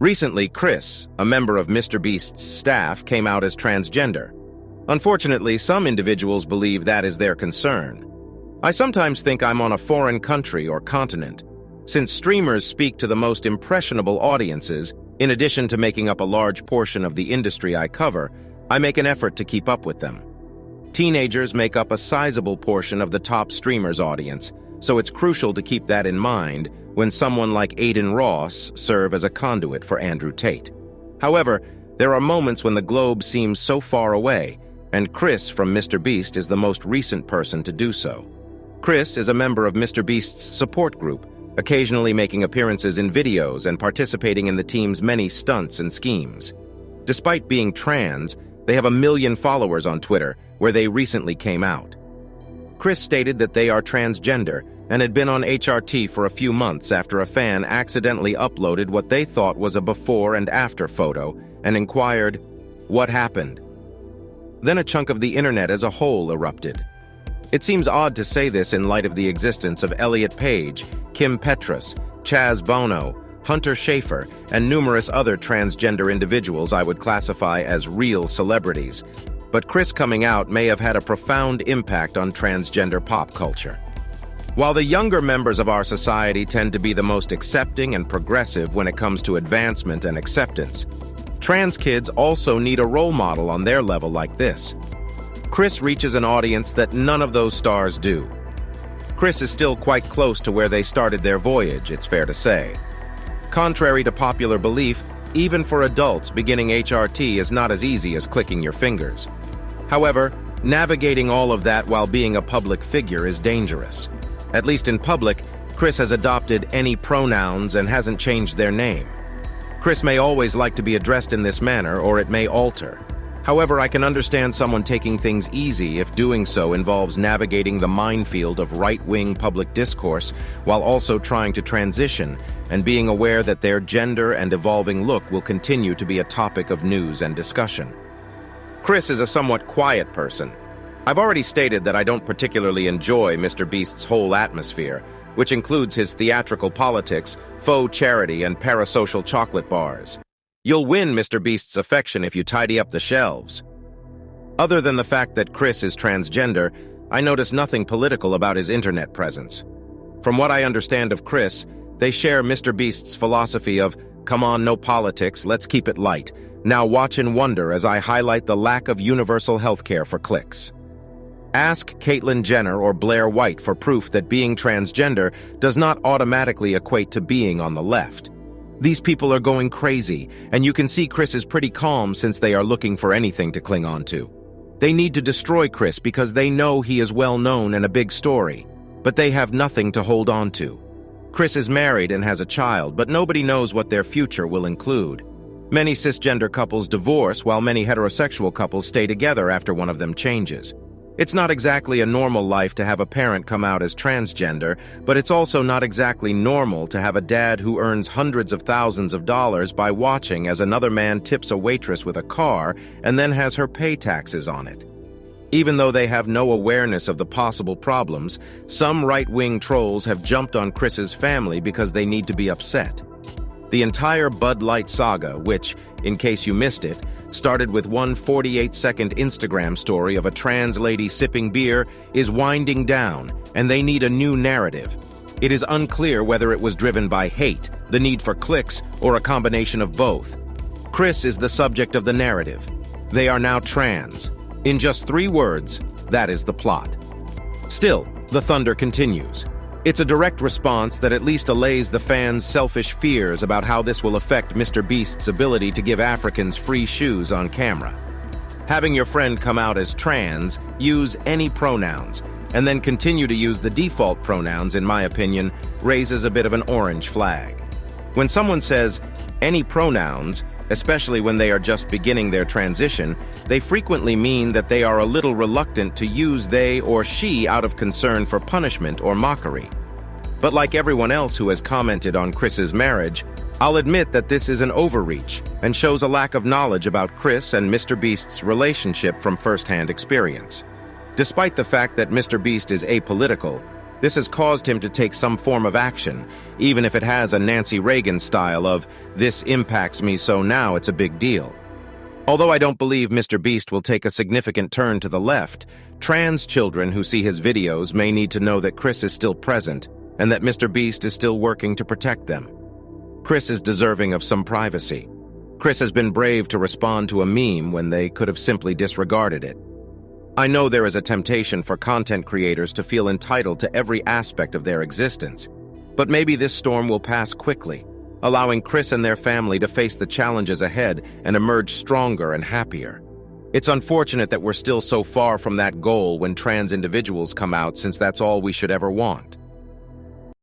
Recently, Chris, a member of MrBeast's staff, came out as transgender. Unfortunately, some individuals believe that is their concern. I sometimes think I'm on a foreign country or continent, since streamers speak to the most impressionable audiences. In addition to making up a large portion of the industry I cover, I make an effort to keep up with them. Teenagers make up a sizable portion of the top streamers' audience, so it's crucial to keep that in mind when someone like Aiden Ross serve as a conduit for Andrew Tate. However, there are moments when the globe seems so far away, and Chris from MrBeast is the most recent person to do so. Chris is a member of MrBeast's support group, occasionally making appearances in videos and participating in the team's many stunts and schemes. Despite being trans, they have 1 million followers on Twitter, where they recently came out. Chris stated that they are transgender and had been on HRT for a few months after a fan accidentally uploaded what they thought was a before and after photo and inquired, "What happened?" Then a chunk of the internet as a whole erupted. It seems odd to say this in light of the existence of Elliot Page, Kim Petras, Chaz Bono, Hunter Schafer, and numerous other transgender individuals I would classify as real celebrities. But Chris coming out may have had a profound impact on transgender pop culture. While the younger members of our society tend to be the most accepting and progressive when it comes to advancement and acceptance, trans kids also need a role model on their level like this. Chris reaches an audience that none of those stars do. Chris is still quite close to where they started their voyage, it's fair to say. Contrary to popular belief, even for adults, beginning HRT is not as easy as clicking your fingers. However, navigating all of that while being a public figure is dangerous. At least in public, Chris has adopted any pronouns and hasn't changed their name. Chris may always like to be addressed in this manner, or it may alter. However, I can understand someone taking things easy if doing so involves navigating the minefield of right-wing public discourse while also trying to transition and being aware that their gender and evolving look will continue to be a topic of news and discussion. Chris is a somewhat quiet person. I've already stated that I don't particularly enjoy MrBeast's whole atmosphere, which includes his theatrical politics, faux charity, and parasocial chocolate bars. You'll win MrBeast's affection if you tidy up the shelves. Other than the fact that Chris is transgender, I notice nothing political about his internet presence. From what I understand of Chris, they share MrBeast's philosophy of, "Come on, no politics, let's keep it light. Now watch and wonder as I highlight the lack of universal healthcare for clicks." Ask Caitlyn Jenner or Blair White for proof that being transgender does not automatically equate to being on the left. These people are going crazy, and you can see Chris is pretty calm since they are looking for anything to cling on to. They need to destroy Chris because they know he is well known and a big story, but they have nothing to hold on to. Chris is married and has a child, but nobody knows what their future will include. Many cisgender couples divorce while many heterosexual couples stay together after one of them changes. It's not exactly a normal life to have a parent come out as transgender, but it's also not exactly normal to have a dad who earns hundreds of thousands of dollars by watching as another man tips a waitress with a car and then has her pay taxes on it. Even though they have no awareness of the possible problems, some right-wing trolls have jumped on Chris's family because they need to be upset. The entire Bud Light saga, which, in case you missed it, started with one 48-second Instagram story of a trans lady sipping beer, is winding down, and they need a new narrative. It is unclear whether it was driven by hate, the need for clicks, or a combination of both. Chris is the subject of the narrative. They are now trans. In just 3 words, that is the plot. Still, the thunder continues. It's a direct response that at least allays the fans' selfish fears about how this will affect MrBeast's ability to give Africans free shoes on camera. Having your friend come out as trans, use any pronouns, and then continue to use the default pronouns, in my opinion, raises a bit of an orange flag. When someone says any pronouns, especially when they are just beginning their transition, they frequently mean that they are a little reluctant to use they or she out of concern for punishment or mockery. But like everyone else who has commented on Chris's marriage, I'll admit that this is an overreach and shows a lack of knowledge about Chris and MrBeast's relationship from first-hand experience. Despite the fact that MrBeast is apolitical, This has caused him to take some form of action, even if it has a Nancy Reagan style of, "This impacts me, so now it's a big deal." Although I don't believe MrBeast will take a significant turn to the left, trans children who see his videos may need to know that Chris is still present and that MrBeast is still working to protect them. Chris is deserving of some privacy. Chris has been brave to respond to a meme when they could have simply disregarded it. I know there is a temptation for content creators to feel entitled to every aspect of their existence, but maybe this storm will pass quickly, allowing Chris and their family to face the challenges ahead and emerge stronger and happier. It's unfortunate that we're still so far from that goal when trans individuals come out, since that's all we should ever want.